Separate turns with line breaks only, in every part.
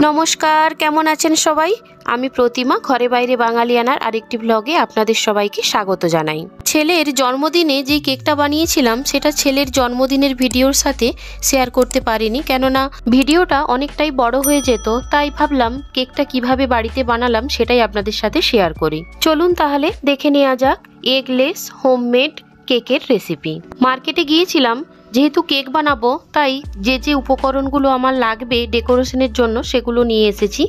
নমস্কার, কেমন আছেন সবাই? আমি প্রতিমা ঘরে বাইরে বাঙালিয়ানার আরেকটি ব্লগে আপনাদের সবাইকে স্বাগত জানাই। ছেলের জন্মদিনে যে কেকটা বানিয়েছিলাম সেটা ছেলের জন্মদিনের ভিডিওর সাথে শেয়ার করতে পারিনি, কেননা ভিডিওটা অনেকটাই বড় হয়ে যেত। তাই ভাবলাম কেকটা কিভাবে বাড়িতে বানালাম সেটাই আপনাদের সাথে শেয়ার করি। চলুন তাহলে দেখে নেওয়া যাক এগলেস হোমমেড কেকের রেসিপি। মার্কেটে গিয়েছিলাম, যেহেতু কেক বানাবো তাই যে উপকরণগুলো আমার লাগবে ডেকোরেশনের জন্য সেগুলো নিয়ে এসেছি।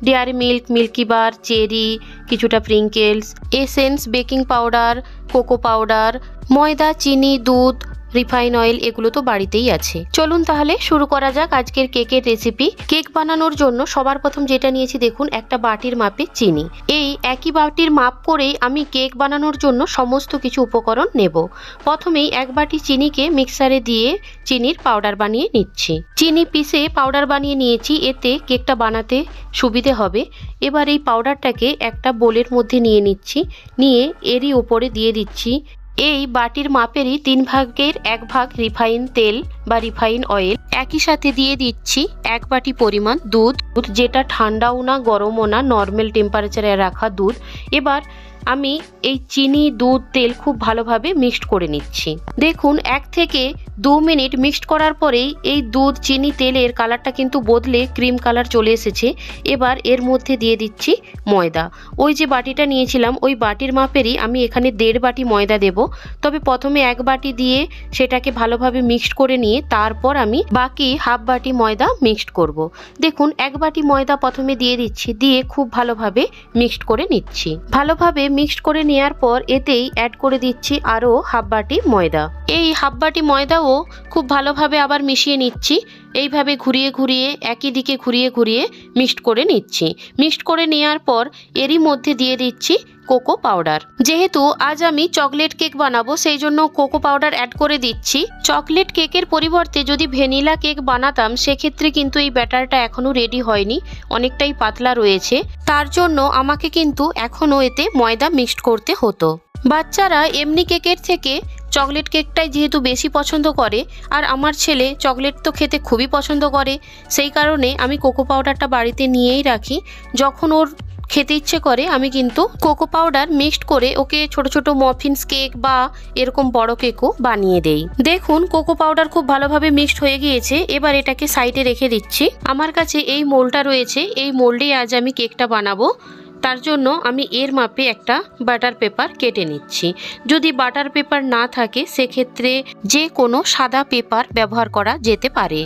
ডেয়ারি মিল্ক, মিল্কিবার, চেরি, কিছুটা Pringles, essence, baking powder, cocoa powder, ময়দা, চিনি, দুধ, রিফাইন অয়েল, এগুলো তো বাড়িতেই আছে। চলুন তাহলে শুরু করা যাক আজকের কেকের রেসিপি। কেক বানানোর জন্য সবার প্রথম যেটা নিয়েছি দেখুন, একটা বাটির মাপে চিনি। এই একই বাটির মাপ করেই আমি কেক বানানোর জন্য সমস্ত কিছু উপকরণ নেব। প্রথমেই এক বাটি চিনিকে মিক্সারে দিয়ে চিনির পাউডার বানিয়ে নিচ্ছি। চিনি পিষে পাউডার বানিয়ে নিয়েছি, এতে কেকটা বানাতে সুবিধে হবে। এবার এই পাউডারটাকে একটা বোলের মধ্যে নিয়ে নিচ্ছি, নিয়ে এরই উপরে দিয়ে দিচ্ছি এই বাটির মাপেরই 3 ভাগের 1 ভাগ রিফাইন তেল বা রিফাইন অয়েল। একই সাথে দিয়ে দিচ্ছি 1 বাটি পরিমাণ দুধ, যেটা ঠান্ডাও না গরমও না, নর্মাল টেম্পারেচারে রাখা দুধ। এবার আমি এই চিনি, দুধ, তেল খুব ভালোভাবে মিক্সড করে নিচ্ছি। দেখুন 1 থেকে 2 মিনিট মিক্সড করার পরেই এই দুধ, চিনি, তেলের কালারটা কিন্তু বদলে ক্রিম কালার চলে এসেছে। এবার এর মধ্যে দিয়ে দিচ্ছি ময়দা। ওই যে বাটিটা নিয়েছিলাম ওই বাটির মাপেরই আমি এখানে 1.5 বাটি ময়দা দেব। তবে প্রথমে 1 বাটি দিয়ে সেটাকে ভালোভাবে মিক্সড করে নিয়ে তারপর আমি বাকি হাফ বাটি ময়দা মিক্সড করব। দেখুন 1 বাটি ময়দা প্রথমে দিয়ে দিচ্ছি, দিয়ে খুব ভালোভাবে মিক্সড করে নিচ্ছি। ভালোভাবে মিক্সড করে নেওয়ার পর এতেই অ্যাড করে দিচ্ছি আরও হাফ বাটি ময়দা। এই হাফ বাটি ময়দাও খুব ভালোভাবে আবার মিশিয়ে নিচ্ছি। এইভাবে ঘুরিয়ে ঘুরিয়ে একই দিকে ঘুরিয়ে ঘুরিয়ে মিক্সড করে নিচ্ছি। মিক্সড করে নেওয়ার পর এরই মধ্যে দিয়ে দিচ্ছি কোকো পাউডার। যেহেতু আজ আমি চকলেট কেক বানাবো সেই জন্য কোকো পাউডার অ্যাড করে দিচ্ছি। চকলেট কেকের পরিবর্তে যদি ভ্যানিলা কেক বানাতাম সেক্ষেত্রে কিন্তু এই ব্যাটারটা এখনো রেডি হয়নি, অনেকটাই পাতলা রয়েছে। তার জন্য আমাকে কিন্তু এখনো এতে ময়দা মিক্সড করতে হতো। বাচ্চারা এমনি কেকের থেকে চকলেট কেকটাই যেহেতু বেশি পছন্দ করে, আর আমার ছেলে চকলেট তো খেতে খুবই পছন্দ করে, সেই কারণে আমি কোকো পাউডারটা বাড়িতে নিয়েই রাখি। যখন ওর খেতে ইচ্ছে করে আমি কিন্তু কোকো পাউডার মিক্সড করে ওকে ছোট ছোট মফিনস কেক বা এরকম বড় কেকও বানিয়ে দেই। দেখুন কোকো পাউডার খুব ভালোভাবে মিক্সড হয়ে গিয়েছে। এবার এটাকে সাইডে রেখে দিচ্ছি। আমার কাছে এই মোল্ডটা রয়েছে, এই মোল্ডে আজ আমি কেকটা বানাবো। তার জন্য আমি এর মাপে একটা বাটার পেপার কেটে নিচ্ছি। যদি বাটার পেপার না থাকে সেক্ষেত্রে যে কোনো সাদা পেপার ব্যবহার করা যেতে পারে।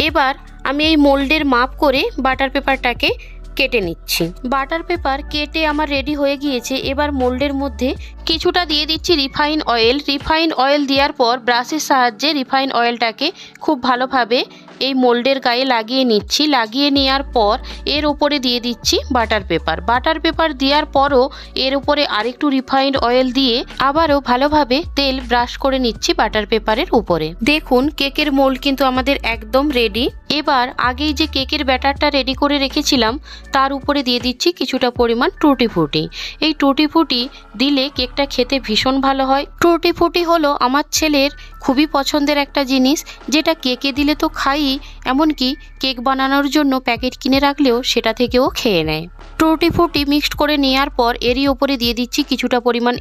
এবার আমি এই মোল্ডের মাপ করে বাটার পেপারটাকে কেটে নিচ্ছি। বাটার পেপার কেটে আমার রেডি হয়ে গিয়েছে। এবার মোল্ডের মধ্যে কিছুটা দিয়ে দিচ্ছি রিফাইন অয়েল। রিফাইন অয়েল দেওয়ার পর ব্রাশের সাহায্যে রিফাইন অয়েলটাকে খুব ভালোভাবে এই মোল্ডের গায়ে লাগিয়ে নিচ্ছি। লাগিয়ে নেওয়ার পর এর উপরে দিয়ে দিচ্ছি বাটার পেপার। বাটার পেপার দেওয়ার পরও এর উপরে আরেকটু রিফাইন্ড অয়েল দিয়ে আবারও ভালোভাবে তেল ব্রাশ করে নিচ্ছি বাটার পেপারের উপরে। দেখুন কেকের মোল্ড কিন্তু আমাদের একদম রেডি। এবার আগেই যে কেকের ব্যাটারটা রেডি করে রেখেছিলাম তার উপরে দিয়ে দিচ্ছি কিছুটা পরিমাণ টুটি ফ্রুটি। এই টুটি ফ্রুটি দিলে কেকটা খেতে ভীষণ ভালো হয়। টুটি ফ্রুটি হলো আমার ছেলের খুবই পছন্দের একটা জিনিস, যেটা কেকে দিলে তো খাই, এমনকি কেক বানানোর জন্য প্যাকেট কিনে রাখলেও সেটা থেকেও খেয়ে নেয়। টুটি ফ্রুটি মিক্সড করে নেওয়ার পর এরই ওপরে দিয়ে দিচ্ছি কিছুটা পরিমাণ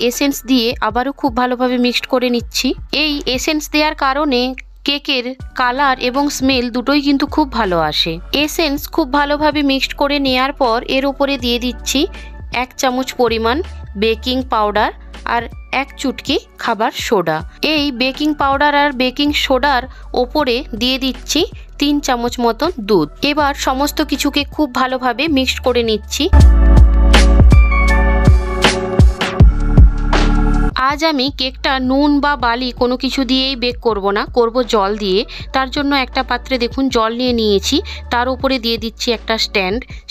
এসেন্স দিয়ে আবারও খুব ভালোভাবে মিক্সড করে নিচ্ছি। এই এসেন্স দেওয়ার কারণে কেকের কালার এবং স্মেল দুটোই কিন্তু খুব ভালো আসে। এসেন্স খুব ভালোভাবে মিক্সড করে নেওয়ার পর এর উপরে দিয়ে দিচ্ছি 1 চামচ পরিমাণ বেকিং পাউডার আর 1 চুটকি খাবার সোডা। এই বেকিং পাউডার আর বেকিং সোডার ওপরে দিয়ে দিচ্ছি 3 চামচ মতন দুধ। এবার সমস্ত কিছুকে খুব ভালোভাবে মিক্সড করে নিচ্ছি। আজ আমি কেকটা নুন বা বালি কোনো কিছু দিয়েই বেক করব না, করব জল দিয়ে। তার জন্য একটা পাত্রে দেখুন জল নিয়ে নিয়েছি, তার উপরে দিয়ে দিচ্ছি একটা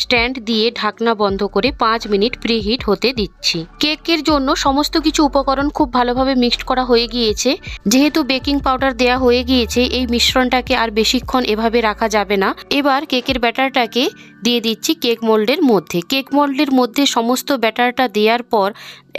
স্ট্যান্ড দিয়ে ঢাকনা বন্ধ করে 5 মিনিট প্রিহিট হতে দিচ্ছি। কেকের জন্য সমস্ত কিছু উপকরণ খুব ভালোভাবে মিক্সড করা হয়ে গিয়েছে। যেহেতু বেকিং পাউডার দেয়া হয়ে গিয়েছে এই মিশ্রণটাকে আর বেশিক্ষণ এভাবে রাখা যাবে না। এবার কেকের ব্যাটারটাকে দিয়ে দিচ্ছি কেক মোল্ডের মধ্যে। কেক মোল্ডের মধ্যে সমস্ত ব্যাটারটা দেওয়ার পর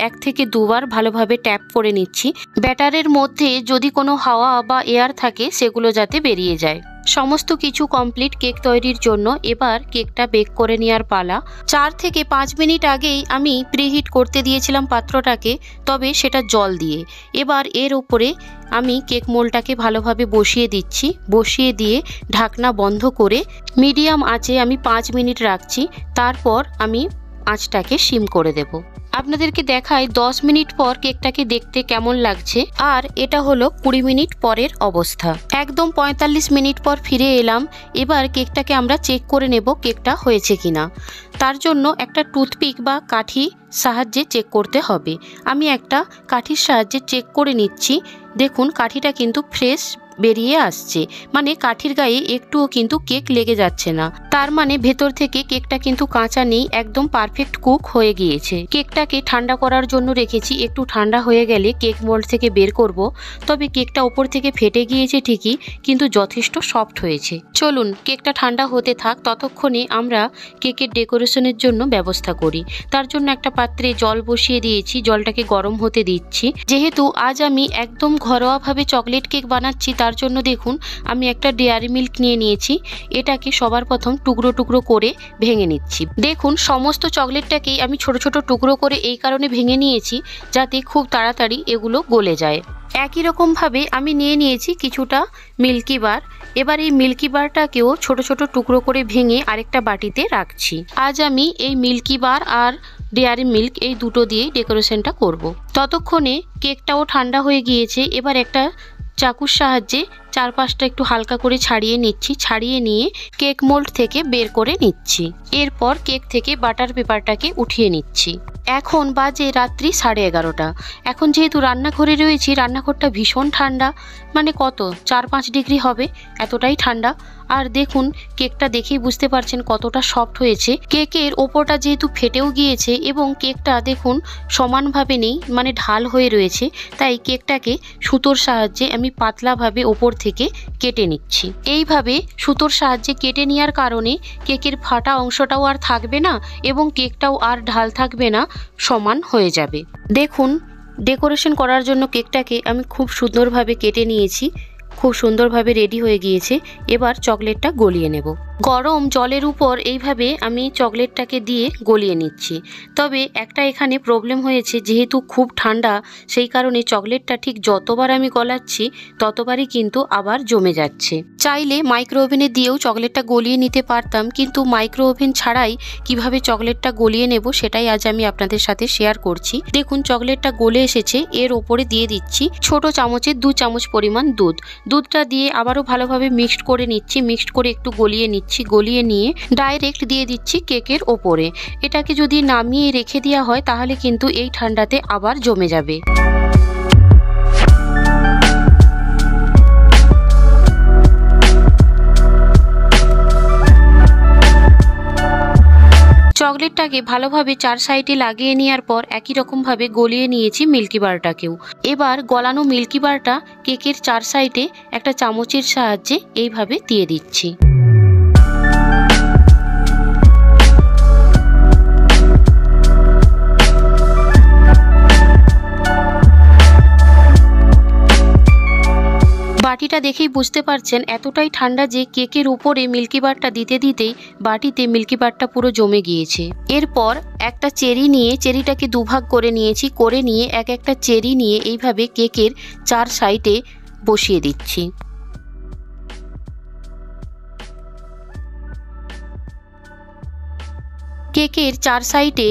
1 থেকে 2 বার ভালোভাবে ট্যাপ করে নিচ্ছি। ব্যাটারের মধ্যে যদি কোনো হাওয়া বা এয়ার থাকে সেগুলো যাতে বেরিয়ে যায়। সমস্ত কিছু কমপ্লিট কেক তৈরির জন্য। এবার কেকটা বেক করে নেওয়ার পালা। 4 থেকে 5 মিনিট আগেই আমি প্রিহিট করতে দিয়েছিলাম পাত্রটাকে, তবে সেটা জল দিয়ে। এবার এর উপরে আমি কেক মোল্ডটাকে ভালোভাবে বসিয়ে দিচ্ছি। বসিয়ে দিয়ে ঢাকনা বন্ধ করে মিডিয়াম আঁচে আমি 5 মিনিট রাখছি। তারপর আমি আঁচটাকে সিম করে দেব। আপনাদেরকে দেখাই 10 মিনিট পর কেকটাকে দেখতে কেমন লাগছে। আর এটা হলো 20 মিনিট পরের অবস্থা। একদম 45 মিনিট পর ফিরে এলাম। এবার কেকটাকে আমরা চেক করে নেব কেকটা হয়েছে কিনা। তার জন্য একটা টুথপিক বা কাঠি সাহায্যে চেক করতে হবে। আমি একটা কাঠির সাহায্যে চেক করে নিচ্ছি। দেখুন কাঠিটা কিন্তু ফ্রেশ বেরিয়ে আসছে, মানে কাঠির গায়ে একটুও কিন্তু কেক লেগে যাচ্ছে না। তার মানে ভেতর থেকে কেকটা কিন্তু কাঁচা নেই, একদম পারফেক্ট কুক হয়ে গিয়েছে। কেকটাকে ঠান্ডা করার জন্য রেখেছি। একটু ঠান্ডা হয়ে গেলে কেক মোল্ড থেকে বের করব। তবে কেকটা ওপর থেকে ফেটে গিয়েছে ঠিকই, কিন্তু যথেষ্ট সফট হয়েছে। চলুন কেকটা ঠান্ডা হতে থাক, ততক্ষণে আমরা কেকের ডেকোরেশনের জন্য ব্যবস্থা করি। তার জন্য একটা পাত্রে জল বসিয়ে দিয়েছি, জলটাকে গরম হতে দিচ্ছি। যেহেতু আজ আমি একদম ঘরোয়াভাবে চকলেট কেক বানাচ্ছি, তার জন্য দেখুন আমি একটা ডেয়ারি মিল্ক নিয়ে নিয়েছি। এটাকে সবার প্রথম টুকরো টুকরো করে ভেঙে নিচ্ছি। দেখুন সমস্ত চকলেটটাকেই আমি ছোট ছোট টুকরো করে এই কারণে ভেঙে নিয়েছি যাতে খুব তাড়াতাড়ি এগুলো গলে যায়। একই রকমভাবে আমি নিয়ে নিয়েছি কিছুটা মিল্কি বার। এবার এই মিল্কি বারটাকেও ছোট ছোট টুকরো করে ভেঙে আরেকটা বাটিতে রাখছি। আজ আমি এই মিল্কি বার আর ডেয়ারি মিল্ক এই দুটো দিয়েই ডেকোরেশনটা করব। ততক্ষণে কেকটাও ঠান্ডা হয়ে গিয়েছে। এবার একটা চাকুর সাহায্যে চারপাশটা একটু হালকা করে ছাড়িয়ে নিচ্ছি। ছাড়িয়ে নিয়ে কেক মোল্ড থেকে বের করে নিচ্ছি। এরপর কেক থেকে বাটার পেপারটাকে উঠিয়ে নিচ্ছি। এখন বাজে রাত্রি 11:30। এখন যেহেতু রান্নাঘরে রয়েছি, রান্নাঘরটা ভীষণ ঠান্ডা, মানে কত 4-5 ডিগ্রি হবে, এতটাই ঠান্ডা। আর দেখুন কেকটা দেখেই বুঝতে পারছেন কতটা সফট হয়েছে। কেকের ওপরটা যেহেতু ফেটেও গিয়েছে এবং কেকটা দেখুন সমানভাবে নেই, মানে ঢাল হয়ে রয়েছে, তাই কেকটাকে সুতোর সাহায্যে আমি পাতলাভাবে ওপর থেকে কেটে নিচ্ছি। এইভাবে সুতোর সাহায্যে কেটে নেওয়ার কারণে কেকের ফাটা অংশটাও আর থাকবে না এবং কেকটাও আর ঢাল থাকবে না, সমান হয়ে যাবে। দেখুন ডেকোরেশন করার জন্য কেকটাকে আমি খুব সুন্দরভাবে কেটে নিয়েছি। খুব সুন্দরভাবে রেডি হয়ে গিয়েছে। এবার চকলেটটা গলিয়ে নেব। গরম জলের উপর এইভাবে আমি চকলেটটাকে দিয়ে গলিয়ে নিচ্ছি। তবে একটা এখানে প্রবলেম হয়েছে, যেহেতু খুব ঠান্ডা, সেই কারণে চকলেটটা ঠিক যতবার আমি গলাচ্ছি ততবারই কিন্তু আবার জমে যাচ্ছে। চাইলে মাইক্রো ওভেনে দিয়েও চকলেটটা গলিয়ে নিতে পারতাম, কিন্তু মাইক্রো ওভেন ছাড়াই কিভাবে চকলেটটা গলিয়ে নেব সেটাই আজ আমি আপনাদের সাথে শেয়ার করছি। দেখুন চকলেটটা গলে এসেছে। এর ওপরে দিয়ে দিচ্ছি ছোট চামচের 2 চামচ পরিমাণ দুধ। দুধটা দিয়ে আবারও ভালোভাবে মিক্সড করে নিচ্ছি। মিক্সড করে একটু গলিয়ে নিচ্ছি। গলিয়ে নিয়ে ডাইরেক্ট দিয়ে দিচ্ছি কেকের ওপরে। এটাকে যদি নামিয়ে রেখে দেওয়া হয় তাহলে কিন্তু এই ঠান্ডাতে আবার জমে যাবে। চকলেটটাকে ভালোভাবে 4 সাইডে লাগিয়ে নেওয়ার পর একই রকমভাবে গলিয়ে নিয়েছি মিল্কি বারটাকেও। এবার গলানো মিল্কি বারটা কেকের 4 সাইডে একটা চামচের সাহায্যে এইভাবে দিয়ে দিচ্ছি। বাটিটা দেখেই বুঝতে পারছেন এতটাই ঠান্ডা যে কেকের উপরে মিল্কি বারটা দিতে দিতেই বাটিতে মিল্কি বারটা পুরো জমে গিয়েছে। এরপর একটা চেরি নিয়ে চেরিটাকে দুভাগ করে নিয়েছি। করে নিয়ে একটা চেরি নিয়ে এইভাবে কেকের 4 সাইডে বসিয়ে দিচ্ছি। কেকের 4 সাইডে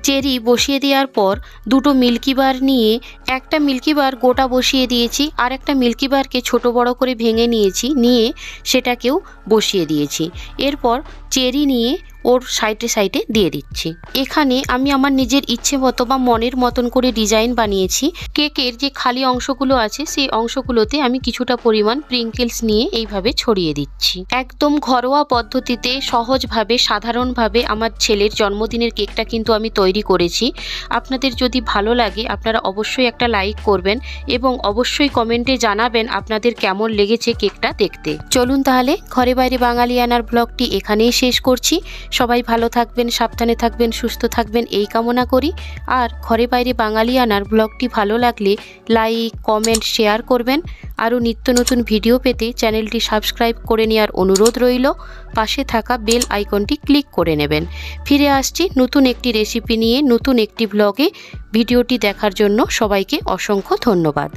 চেরি বসিয়ে দেওয়ার পর দুটো মিল্কি বার নিয়ে একটা মিল্কি বার গোটা বসিয়ে দিয়েছি, আর একটা মিল্কি বারকে ছোট বড় করে ভেঙে নিয়েছি, নিয়ে সেটাকেও বসিয়ে দিয়েছি। এরপর চেরি নিয়ে ওর সাইডে সাইডে দিয়ে দিচ্ছি। এখানে আমি আমার নিজের ইচ্ছে মতো বা মনের মতন করে ডিজাইন বানিয়েছি। কেকের যে খালি অংশগুলো আছে সেই অংশগুলোতে আমি কিছুটা পরিমাণ প্রিঙ্কেলস নিয়ে এইভাবে ছড়িয়ে দিচ্ছি। একদম ঘরোয়া পদ্ধতিতে সহজভাবে সাধারণভাবে আমার ছেলের জন্মদিনের কেকটা কিন্তু আমি তৈরি করেছি। আপনাদের যদি ভালো লাগে আপনারা অবশ্যই একটা লাইক করবেন এবং অবশ্যই কমেন্টে জানাবেন আপনাদের কেমন লেগেছে কেকটা দেখতে। চলুন তাহলে ঘরে বাইরে বাঙালিয়ানার ব্লগটি এখানেই শেষ করছি। সবাই ভালো থাকবেন, সাবধানে থাকবেন, সুস্থ থাকবেন এই কামনা করি। আর ঘরে বাইরে বাঙালিয়ানার ব্লগটি ভালো লাগলে লাইক, কমেন্ট, শেয়ার করবেন। আরও নিত্য নতুন ভিডিও পেতে চ্যানেলটি সাবস্ক্রাইব করে নেওয়ার অনুরোধ রইল। পাশে থাকা বেল আইকনটি ক্লিক করে নেবেন। ফিরে আসছি নতুন একটি রেসিপি নিয়ে, নতুন একটি ব্লগে। ভিডিওটি দেখার জন্য সবাইকে অসংখ্য ধন্যবাদ।